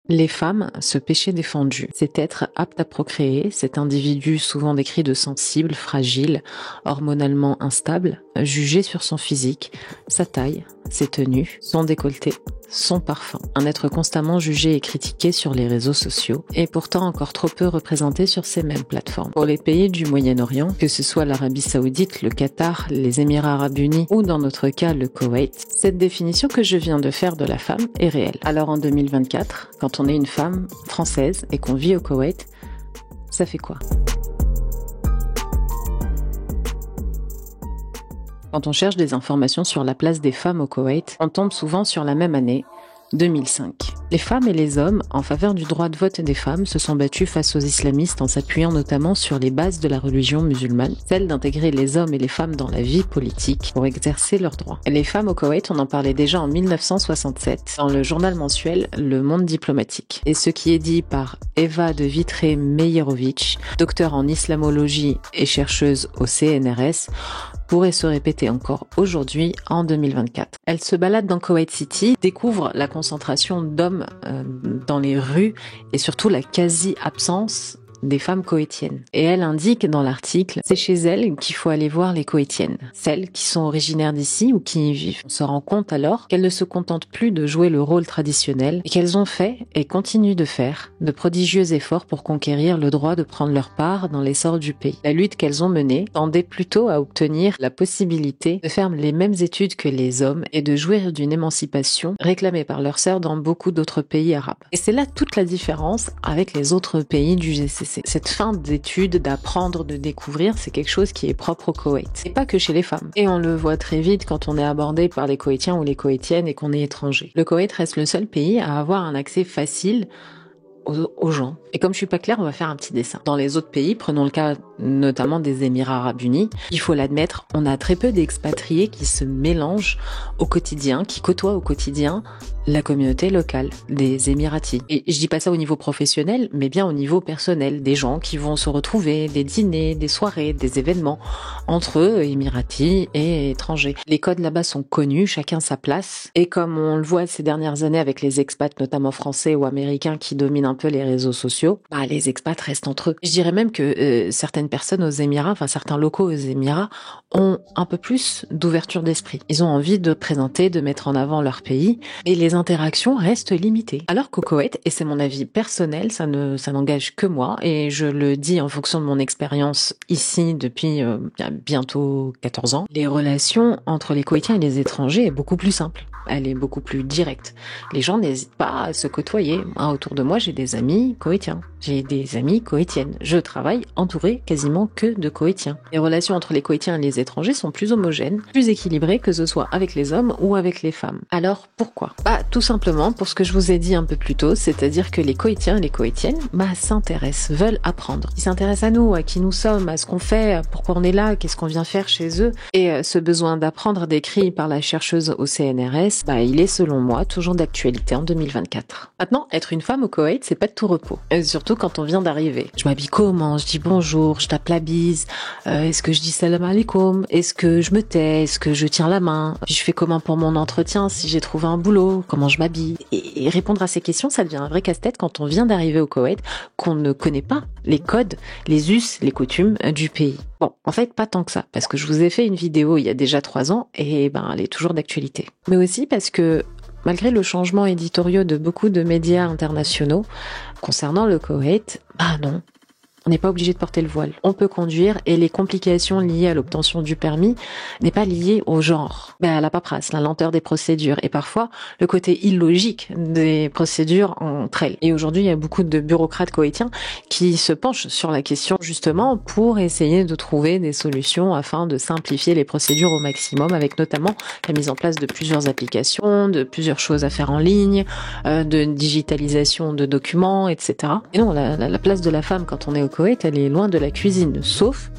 Les femmes, ce péché défendu, c'est être apte à procréer, cet individu souvent décrit de sensible, fragile, hormonalement instable, jugé sur son physique, sa taille, ses tenues, son décolleté, son parfum. Un être constamment jugé et critiqué sur les réseaux sociaux, et pourtant encore trop peu représenté sur ces mêmes plateformes. Pour les pays du Moyen-Orient, que ce soit l'Arabie Saoudite, le Qatar, les Émirats Arabes Unis ou dans notre cas le Koweït, cette définition que je viens de faire de la femme est réelle. Alors en 2024, quand on est une femme française et qu'on vit au Koweït, ça fait quoi ? Quand on cherche des informations sur la place des femmes au Koweït, on tombe souvent sur la même année, 2005. Les femmes et les hommes, en faveur du droit de vote des femmes, se sont battus face aux islamistes en s'appuyant notamment sur les bases de la religion musulmane, celle d'intégrer les hommes et les femmes dans la vie politique pour exercer leurs droits. Les femmes au Koweït, on en parlait déjà en 1967 dans le journal mensuel Le Monde diplomatique. Et ce qui est dit par Eva de Vitré-Meyerovitch, docteure en islamologie et chercheuse au CNRS, pourrait se répéter encore aujourd'hui en 2024. Elle se balade dans Koweït City, découvre la concentration d'hommes dans les rues et surtout la quasi-absence des femmes koweïtiennes. Et elle indique dans l'article, c'est chez elle qu'il faut aller voir les koweïtiennes, celles qui sont originaires d'ici ou qui y vivent. On se rend compte alors qu'elles ne se contentent plus de jouer le rôle traditionnel et qu'elles ont fait et continuent de faire de prodigieux efforts pour conquérir le droit de prendre leur part dans l'essor du pays. La lutte qu'elles ont menée tendait plutôt à obtenir la possibilité de faire les mêmes études que les hommes et de jouir d'une émancipation réclamée par leurs sœurs dans beaucoup d'autres pays arabes. Et c'est là toute la différence avec les autres pays du GCC. Cette fin d'études, d'apprendre, de découvrir, c'est quelque chose qui est propre au Koweït. Et pas que chez les femmes. Et on le voit très vite quand on est abordé par les Koweïtiens ou les Koweïtiennes et qu'on est étranger. Le Koweït reste le seul pays à avoir un accès facile aux gens. Et comme je suis pas claire, on va faire un petit dessin. Dans les autres pays, prenons le cas notamment des Émirats Arabes Unis, il faut l'admettre, on a très peu d'expatriés qui se mélangent au quotidien, qui côtoient au quotidien la communauté locale des Émiratis. Et je dis pas ça au niveau professionnel, mais bien au niveau personnel, des gens qui vont se retrouver, des dîners, des soirées, des événements entre eux, Émiratis et étrangers. Les codes là-bas sont connus, chacun sa place. Et comme on le voit ces dernières années avec les expats, notamment français ou américains, qui dominent un peu les réseaux sociaux, les expats restent entre eux. Je dirais même que certaines personnes aux Émirats, enfin certains locaux aux Émirats, ont un peu plus d'ouverture d'esprit. Ils ont envie de présenter, de mettre en avant leur pays, et les interactions restent limitées. Alors qu'au Koweït, et c'est mon avis personnel, ça n'engage que moi, et je le dis en fonction de mon expérience ici depuis bientôt 14 ans, les relations entre les Koweïtiens et les étrangers est beaucoup plus simple. Elle est beaucoup plus directe. Les gens n'hésitent pas à se côtoyer. Moi, autour de moi, j'ai des amis koweïtiens. J'ai des amis koweïtiennes. Je travaille entourée quasiment que de Koweïtiens. Les relations entre les Koweïtiens et les étrangers sont plus homogènes, plus équilibrées, que ce soit avec les hommes ou avec les femmes. Alors, pourquoi ? Tout simplement pour ce que je vous ai dit un peu plus tôt, c'est-à-dire que les Koweïtiens et les Koweïtiennes s'intéressent, veulent apprendre. Ils s'intéressent à nous, à qui nous sommes, à ce qu'on fait, pourquoi on est là, qu'est-ce qu'on vient faire chez eux. Et ce besoin d'apprendre décrit par la chercheuse au CNRS, il est selon moi toujours d'actualité en 2024. Maintenant, être une femme au Koweït, c'est pas de tout repos. Et surtout quand on vient d'arriver. Je m'habille comment ? Je dis bonjour, je tape la bise, est-ce que je dis salam alaikum ? Est-ce que je me tais ? Est-ce que je tiens la main ? Puis je fais comment pour mon entretien si j'ai trouvé un boulot ? Comment je m'habille ? Et répondre à ces questions, ça devient un vrai casse-tête quand on vient d'arriver au Koweït, qu'on ne connaît pas les codes, les us, les coutumes du pays. Bon, en fait, pas tant que ça, parce que je vous ai fait une vidéo il y a déjà 3 ans, et elle est toujours d'actualité. Mais aussi parce que, malgré le changement éditorial de beaucoup de médias internationaux concernant le Koweït, non, on n'est pas obligé de porter le voile. On peut conduire et les complications liées à l'obtention du permis n'est pas liée au genre, à la paperasse, la lenteur des procédures et parfois le côté illogique des procédures entre elles. Et aujourd'hui, il y a beaucoup de bureaucrates koweïtiens qui se penchent sur la question justement pour essayer de trouver des solutions afin de simplifier les procédures au maximum, avec notamment la mise en place de plusieurs applications, de plusieurs choses à faire en ligne, de digitalisation de documents, etc. Et non, la place de la femme quand on est au Koweït, elle est loin de la cuisine, sauf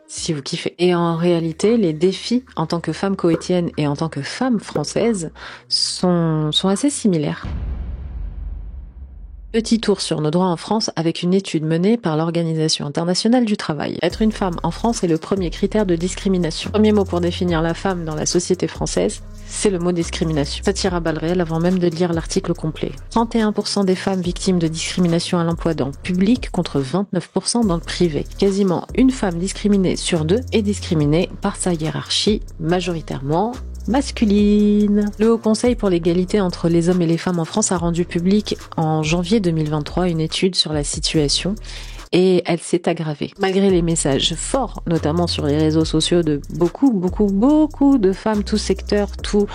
si vous kiffez. Et en réalité, les défis en tant que femme koweïtienne et en tant que femme française sont assez similaires. Petit tour sur nos droits en France avec une étude menée par l'Organisation internationale du travail. Être une femme en France est le premier critère de discrimination. Premier mot pour définir la femme dans la société française, c'est le mot discrimination. Ça tire à balles réelles avant même de lire l'article complet. 31% des femmes victimes de discrimination à l'emploi dans le public contre 29% dans le privé. Quasiment une femme discriminée sur deux est discriminée par sa hiérarchie, majoritairement masculine. Le Haut Conseil pour l'égalité entre les hommes et les femmes en France a rendu public en janvier 2023 une étude sur la situation et elle s'est aggravée. Malgré les messages forts, notamment sur les réseaux sociaux de beaucoup de femmes, tout secteur, tout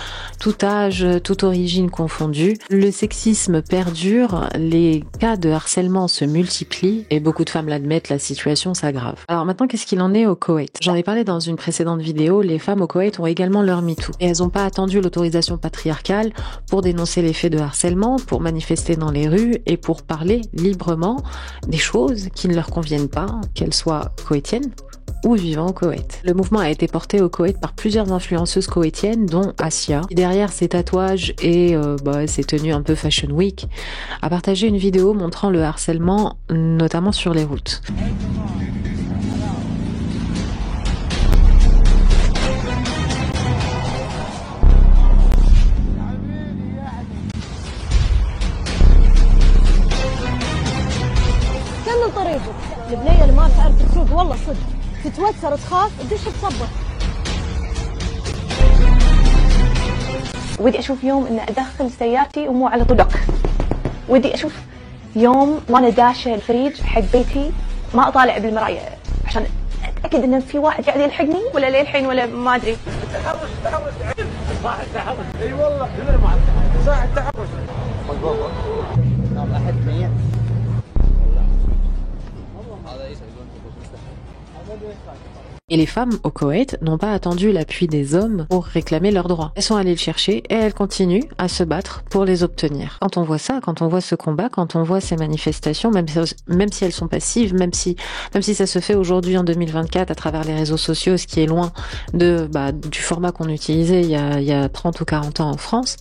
âge, toute origine confondue, le sexisme perdure, les cas de harcèlement se multiplient et beaucoup de femmes l'admettent, la situation s'aggrave. Alors maintenant, qu'est-ce qu'il en est au Koweït? J'en ai parlé dans une précédente vidéo, les femmes au Koweït ont également leur MeToo et elles n'ont pas attendu l'autorisation patriarcale pour dénoncer les faits de harcèlement, pour manifester dans les rues et pour parler librement des choses qui ne leur conviennent pas, qu'elles soient koweïtiennes ou vivant au Koweït. Le mouvement a été porté au Koweït par plusieurs influenceuses koweïtiennes, dont Asia, qui derrière ses tatouages et ses tenues un peu fashion week, a partagé une vidéo montrant le harcèlement, notamment sur les routes. البنية اللي ما تعرف تسوق والله صدق تتوتر تخاف تدش تصبر. ودي اشوف يوم ان ادخل سيارتي ومو على طرق. ودي اشوف يوم وانا داشه الفريج حق بيتي ما اطالع بالمرايه عشان اتاكد ان في واحد قاعد يلحقني ولا للحين ولا ما ادري. تحرش صح التحرش اي والله صح التحرش مضبوط. احد ميت. Et les femmes au Koweït n'ont pas attendu l'appui des hommes pour réclamer leurs droits. Elles sont allées le chercher et elles continuent à se battre pour les obtenir. Quand on voit ça, quand on voit ce combat, quand on voit ces manifestations, même si elles sont passives, même si ça se fait aujourd'hui en 2024 à travers les réseaux sociaux, ce qui est loin du format qu'on utilisait il y a 30 ou 40 ans en France,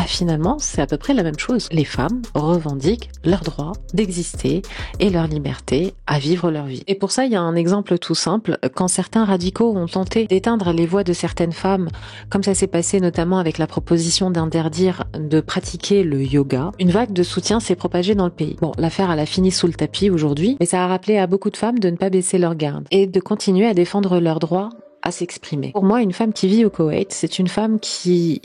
finalement, c'est à peu près la même chose. Les femmes revendiquent leur droit d'exister et leur liberté à vivre leur vie. Et pour ça, il y a un exemple tout simple. Quand certains radicaux ont tenté d'éteindre les voix de certaines femmes, comme ça s'est passé notamment avec la proposition d'interdire de pratiquer le yoga, une vague de soutien s'est propagée dans le pays. Bon, l'affaire elle a fini sous le tapis aujourd'hui, mais ça a rappelé à beaucoup de femmes de ne pas baisser leur garde et de continuer à défendre leur droit à s'exprimer. Pour moi, une femme qui vit au Koweït, c'est une femme qui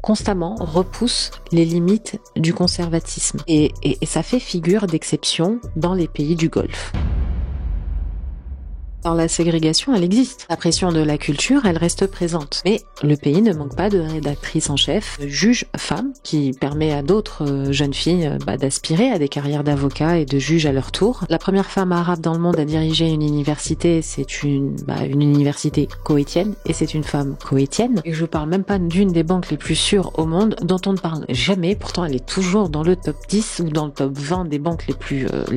constamment repousse les limites du conservatisme et ça fait figure d'exception dans les pays du Golfe. Alors la ségrégation, elle existe. La pression de la culture, elle reste présente. Mais le pays ne manque pas de rédactrice en chef, de juge femme, qui permet à d'autres jeunes filles d'aspirer à des carrières d'avocat et de juge à leur tour. La première femme arabe dans le monde à diriger une université, c'est une université koweïtienne, et c'est une femme koweïtienne. Et je parle même pas d'une des banques les plus sûres au monde, dont on ne parle jamais, pourtant elle est toujours dans le top 10 ou dans le top 20 des banques les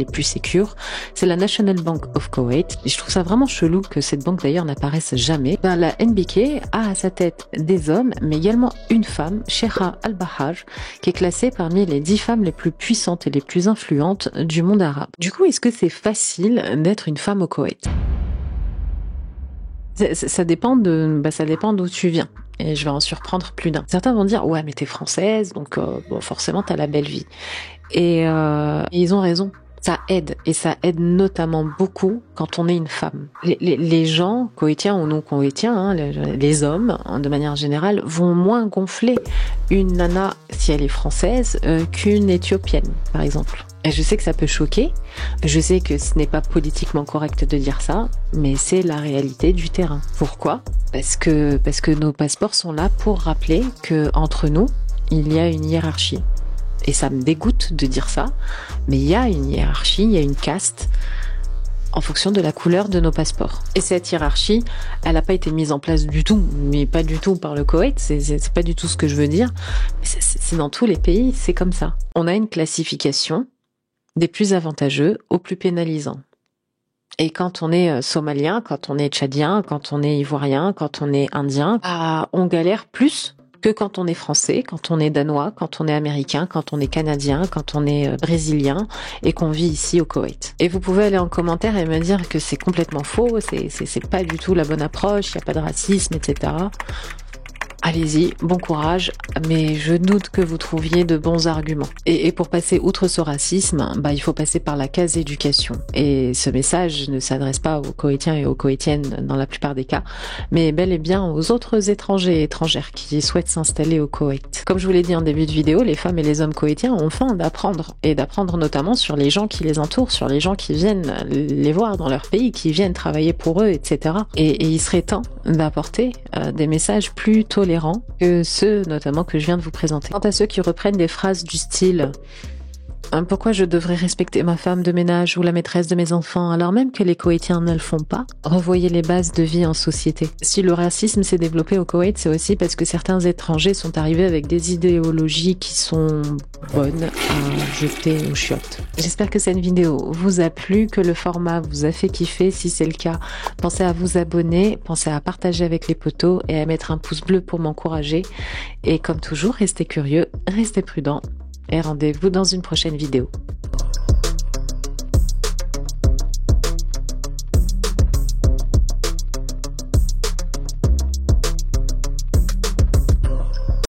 plus sécures. C'est la National Bank of Kuwait. Et je trouve ça vraiment chelou que cette banque d'ailleurs n'apparaisse jamais. La NBK a à sa tête des hommes, mais également une femme, Sheikha Al-Bahaj, qui est classée parmi les 10 femmes les plus puissantes et les plus influentes du monde arabe. Du coup, est-ce que c'est facile d'être une femme au Koweït ? Ça dépend d'où tu viens. Et je vais en surprendre plus d'un. Certains vont dire, ouais, mais t'es française, donc forcément t'as la belle vie. Et ils ont raison. Ça aide, et ça aide notamment beaucoup quand on est une femme. Les gens, koweïtiens ou non koweïtiens, les hommes, de manière générale, vont moins gonfler une nana, si elle est française, qu'une éthiopienne, par exemple. Et je sais que ça peut choquer, je sais que ce n'est pas politiquement correct de dire ça, mais c'est la réalité du terrain. Pourquoi ? Parce que nos passeports sont là pour rappeler que entre nous, il y a une hiérarchie. Et ça me dégoûte de dire ça, mais il y a une hiérarchie, il y a une caste en fonction de la couleur de nos passeports. Et cette hiérarchie, elle n'a pas été mise en place du tout, mais pas du tout par le Koweït, c'est pas du tout ce que je veux dire. Mais c'est dans tous les pays, c'est comme ça. On a une classification des plus avantageux aux plus pénalisants. Et quand on est somalien, quand on est tchadien, quand on est ivoirien, quand on est indien, on galère plus que quand on est français, quand on est danois, quand on est américain, quand on est canadien, quand on est brésilien et qu'on vit ici au Koweït. Et vous pouvez aller en commentaire et me dire que c'est complètement faux, c'est pas du tout la bonne approche, il n'y a pas de racisme, etc. Allez-y, bon courage, mais je doute que vous trouviez de bons arguments. Et pour passer outre ce racisme, il faut passer par la case éducation. Et ce message ne s'adresse pas aux Koweïtiens et aux Koweïtiennes dans la plupart des cas, mais bel et bien aux autres étrangers et étrangères qui souhaitent s'installer au Koweït. Comme je vous l'ai dit en début de vidéo, les femmes et les hommes koweïtiens ont faim d'apprendre, et d'apprendre notamment sur les gens qui les entourent, sur les gens qui viennent les voir dans leur pays, qui viennent travailler pour eux, etc. Et il serait temps d'apporter des messages plus tolérants que ceux notamment que je viens de vous présenter. Quant à ceux qui reprennent des phrases du style pourquoi je devrais respecter ma femme de ménage ou la maîtresse de mes enfants alors même que les Koweïtiens ne le font pas, revoyez les bases de vie en société. Si le racisme s'est développé au Koweït, c'est aussi parce que certains étrangers sont arrivés avec des idéologies qui sont bonnes à jeter aux chiottes. J'espère que cette vidéo vous a plu, que le format vous a fait kiffer. Si c'est le cas, pensez à vous abonner, pensez à partager avec les potos et à mettre un pouce bleu pour m'encourager. Et comme toujours, restez curieux, restez prudents. Et rendez-vous dans une prochaine vidéo.